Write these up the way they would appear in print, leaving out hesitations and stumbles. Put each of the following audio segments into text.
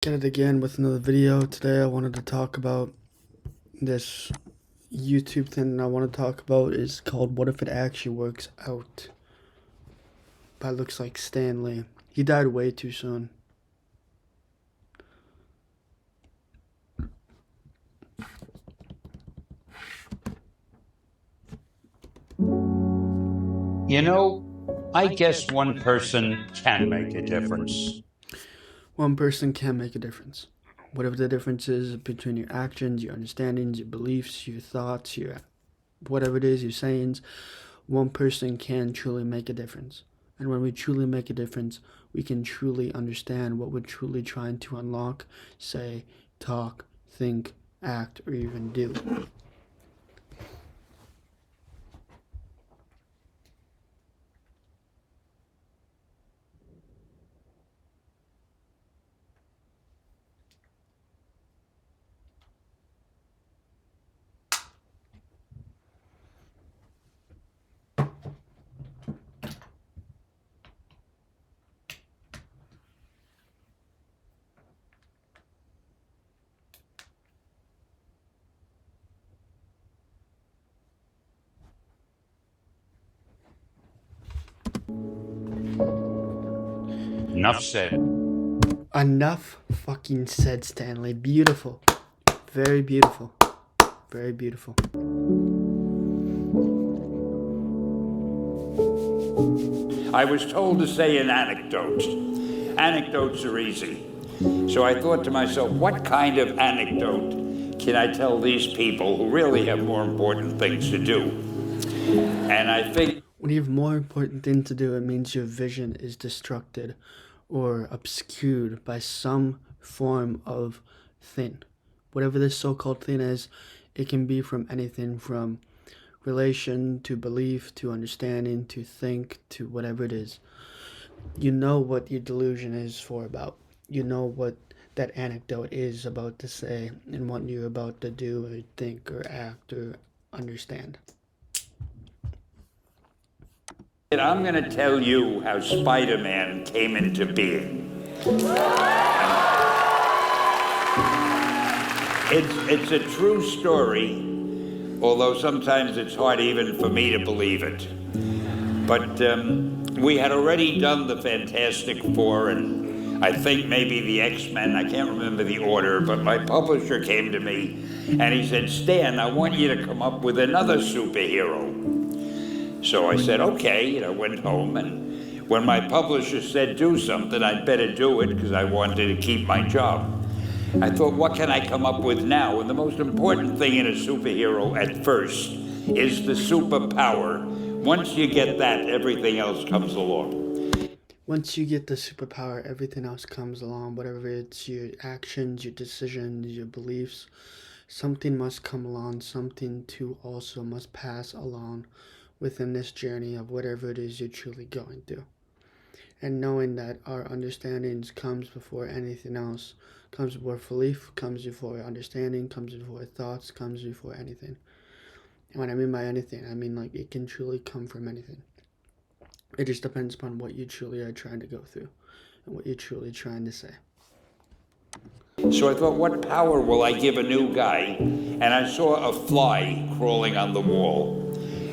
Get it again with another video. Today I wanted to talk about this YouTube thing I want to talk about is called What If It Actually Works Out by looks like Stanley. He died way too soon. You know, I guess one person can make a difference. One person can make a difference. Whatever the difference is between your actions, your understandings, your beliefs, your thoughts, your whatever it is, your sayings, one person can truly make a difference. And when we truly make a difference, we can truly understand what we're truly trying to unlock, say, talk, think, act, or even do. Enough said. Enough fucking said, Stanley. Beautiful. Very beautiful. Very beautiful. I was told to say an anecdote. Anecdotes are easy. So I thought to myself, what kind of anecdote can I tell these people who really have more important things to do? And I think When you have more important things to do, it means your vision is destructed or obscured by some form of thing. Whatever this so-called thing is, it can be from anything from relation to belief to understanding to think to whatever it is. You know what your delusion is for about. You know what that anecdote is about to say and what you're about to do or think or act or understand. I'm going to tell you how Spider-Man came into being. It's a true story, although sometimes it's hard even for me to believe it. But we had already done the Fantastic Four and I think maybe the X-Men. I can't remember the order, but my publisher came to me and he said, Stan, I want you to come up with another superhero. So I said, okay, and I went home, and when my publisher said do something, I'd better do it because I wanted to keep my job. I thought, what can I come up with now? And the most important thing in a superhero at first is the superpower. Once you get that, everything else comes along. Once you get the superpower, everything else comes along, whatever it's your actions, your decisions, your beliefs. Something must come along, something too also must pass along within this journey of whatever it is you're truly going through. And knowing that our understandings comes before anything else, comes before belief, comes before understanding, comes before thoughts, comes before anything. And what I mean by anything, I mean like it can truly come from anything. It just depends upon what you truly are trying to go through and what you're truly trying to say. So I thought, what power will I give a new guy? And I saw a fly crawling on the wall.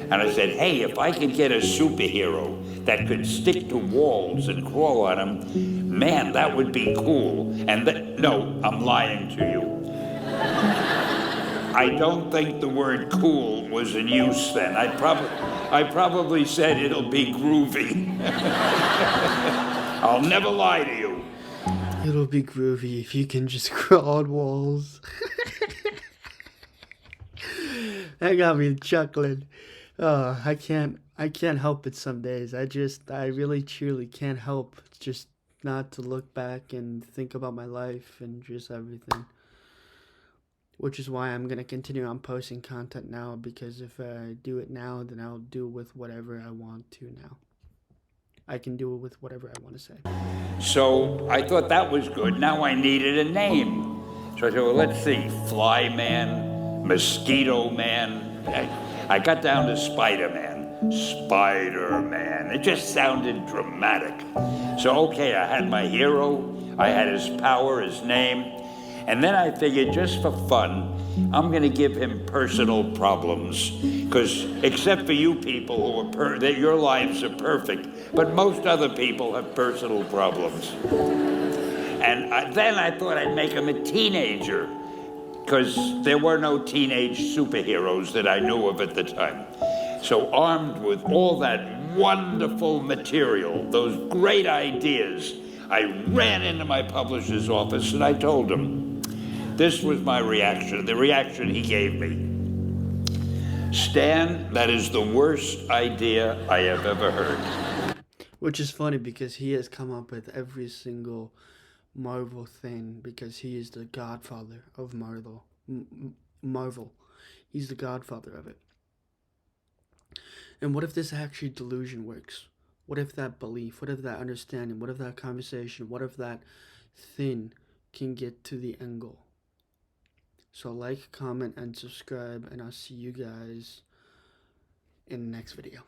And I said, hey, if I could get a superhero that could stick to walls and crawl on them, man, that would be cool. And no, I'm lying to you. I don't think the word cool was in use then. I probably said it'll be groovy. I'll never lie to you. It'll be groovy if you can just crawl on walls. That got me chuckling. Oh, I can't help it some days. I really truly can't help just not to look back and think about my life and just everything. Which is why I'm going to continue on posting content now, because if I do it now, then I'll do with whatever I want to now. I can do it with whatever I want to say. So I thought that was good. Now I needed a name. So I said, well, let's see, Fly Man, Mosquito Man. I got down to Spider-Man. Spider-Man. It just sounded dramatic. So, okay, I had my hero. I had his power, his name. And then I figured, just for fun, I'm going to give him personal problems. Because except for you people who are that your lives are perfect, but most other people have personal problems. And then I thought I'd make him a teenager, because there were no teenage superheroes that I knew of at the time. So armed with all that wonderful material, those great ideas, I ran into my publisher's office and I told him, this was my reaction, the reaction he gave me. Stan, that is the worst idea I have ever heard. Which is funny because he has come up with every single Marvel thing because he is the godfather of Marvel. Marvel. He's the godfather of it. And what if this actually delusion works? What if that belief, what if that understanding, what if that conversation, what if that thing can get to the end goal? So like, comment, and subscribe, and I'll see you guys in the next video.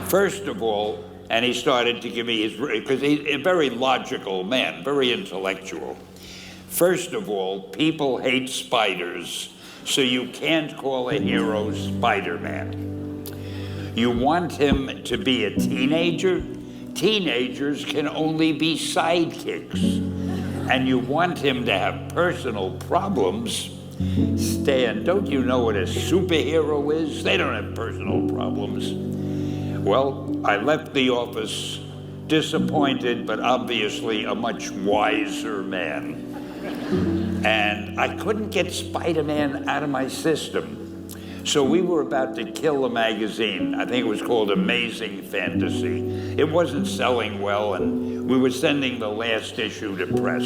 First of all, and he started to give me his, because he's a very logical man, very intellectual. First of all, people hate spiders, so you can't call a hero Spider-Man. You want him to be a teenager? Teenagers can only be sidekicks. And you want him to have personal problems? Stan, don't you know what a superhero is? They don't have personal problems. Well, I left the office disappointed, but obviously a much wiser man. And I couldn't get Spider-Man out of my system. So we were about to kill a magazine. I think it was called Amazing Fantasy. It wasn't selling well, and we were sending the last issue to press.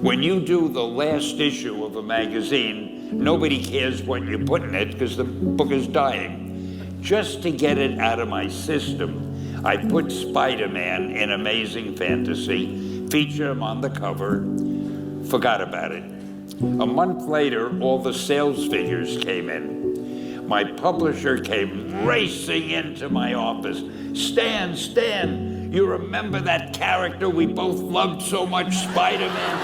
When you do the last issue of a magazine, nobody cares what you put in it because the book is dying. Just to get it out of my system, I put Spider-Man in Amazing Fantasy, featured him on the cover, forgot about it. A month later, all the sales figures came in. My publisher came racing into my office. Stan, you remember that character we both loved so much, Spider-Man?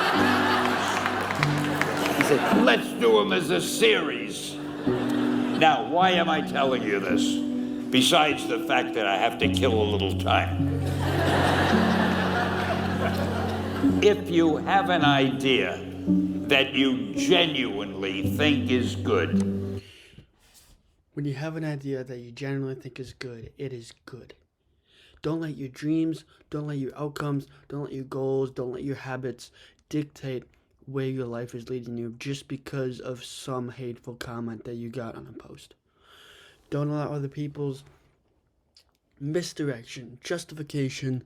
He said, let's do him as a series. Now, why am I telling you this? Besides the fact that I have to kill a little time. If you have an idea that you genuinely think is good, when you have an idea that you genuinely think is good, it is good. Don't let your dreams, don't let your outcomes, don't let your goals, don't let your habits dictate where your life is leading you just because of some hateful comment that you got on a post. Don't allow other people's misdirection, justification,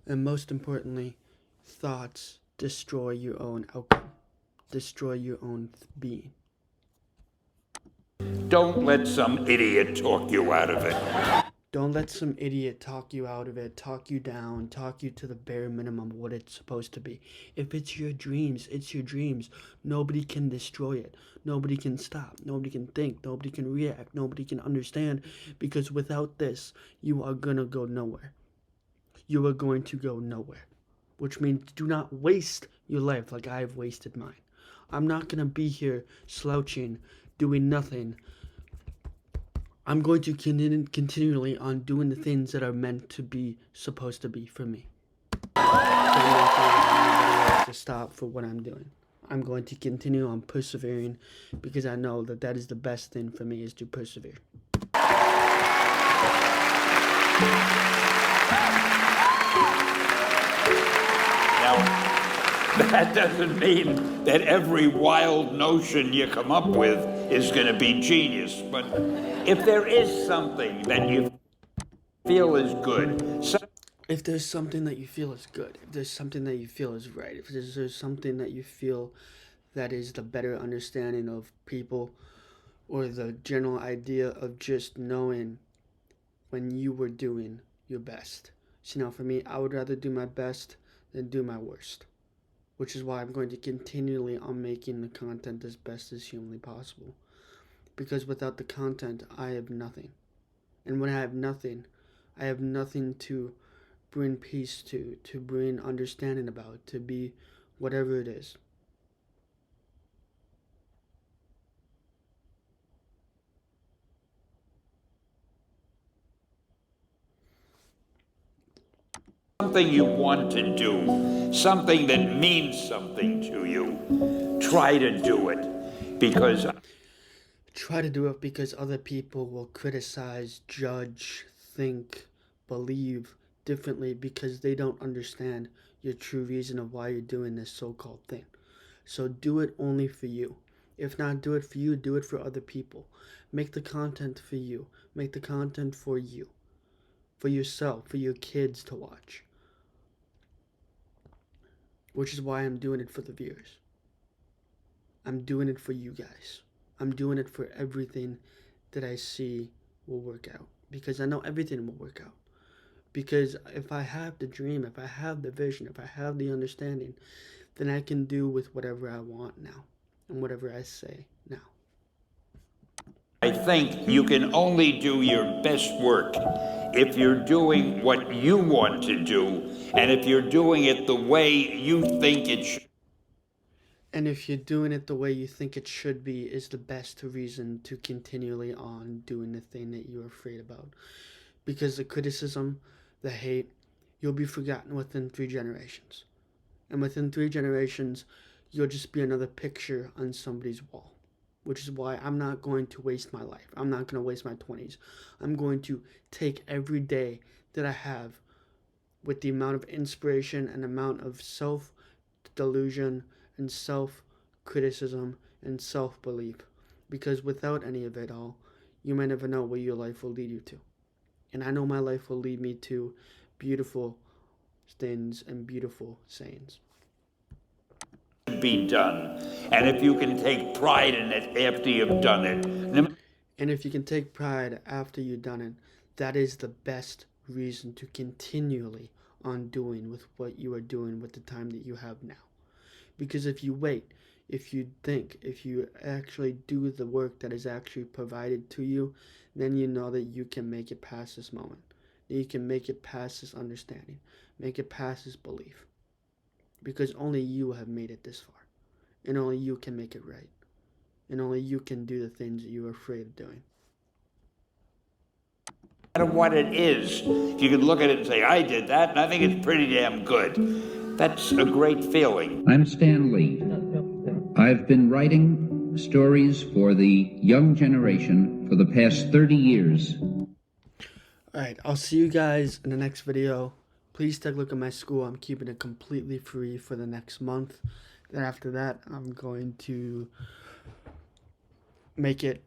and most importantly, thoughts destroy your own outcome, destroy your own being. Don't let some idiot talk you out of it. Don't let some idiot talk you out of it, talk you down, talk you to the bare minimum of what it's supposed to be. If it's your dreams, it's your dreams. Nobody can destroy it. Nobody can stop. Nobody can think. Nobody can react. Nobody can understand. Because without this, you are going to go nowhere. You are going to go nowhere. Which means do not waste your life like I have wasted mine. I'm not going to be here slouching, doing nothing. I'm going to continually on doing the things that are meant to be, supposed to be for me. To stop for what I'm doing. I'm going to continue on persevering because I know that that is the best thing for me is to persevere. Now, that doesn't mean that every wild notion you come up with is going to be genius, but if there is something that you feel is good, if there's something that you feel is good, if there's something that you feel is right, if there's something that you feel that is the better understanding of people or the general idea of just knowing when you were doing your best. So, for me, I would rather do my best than do my worst, which is why I'm going to continually on making the content as best as humanly possible. Because without the content, I have nothing. And when I have nothing to bring peace to bring understanding about, to be whatever it is. Something you want to do, something that means something to you, try to do it because Try to do it because other people will criticize, judge, think, believe differently because they don't understand your true reason of why you're doing this so called thing. So do it only for you. If not do it for you, do it for other people. Make the content for you. Make the content for you. For yourself, for your kids to watch. Which is why I'm doing it for the viewers. I'm doing it for you guys. I'm doing it for everything that I see will work out. Because I know everything will work out. Because if I have the dream, if I have the vision, if I have the understanding, then I can do with whatever I want now and whatever I say now. I think you can only do your best work if you're doing what you want to do and if you're doing it the way you think it should. And if you're doing it the way you think it should be, is the best reason to continually on doing the thing that you're afraid about. Because the criticism, the hate, you'll be forgotten within 3 generations. And within 3 generations, you'll just be another picture on somebody's wall. Which is why I'm not going to waste my life. I'm not going to waste my 20s. I'm going to take every day that I have with the amount of inspiration and amount of self delusion and self criticism and self belief. Because without any of it all, you may never know where your life will lead you to. And I know my life will lead me to beautiful things and beautiful sayings. Be done. And if you can take pride in it after you've done it, And if you can take pride after you've done it, that is the best reason to continually on doing with what you are doing with the time that you have now. Because if you wait, if you think, if you actually do the work that is actually provided to you, then you know that you can make it past this moment. That you can make it past this understanding, make it past this belief. Because only you have made it this far. And only you can make it right. And only you can do the things that you are afraid of doing. no matter what it is, you can look at it and say, I did that, and I think it's pretty damn good. That's a great feeling. I'm Stan Lee. I've been writing stories for the young generation for the past 30 years. Alright, I'll see you guys in the next video. Please take a look at my school. I'm keeping it completely free for the next month. Then after that, I'm going to make it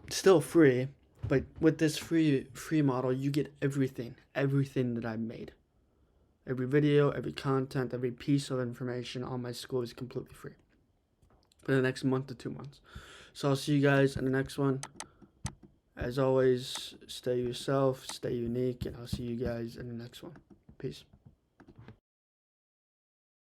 still free. But with this free model, you get everything that I've made. Every video, every content, every piece of information on my school is completely free for the next month to 2 months. So I'll see you guys in the next one. As always, stay yourself, stay unique, and I'll see you guys in the next one. Peace.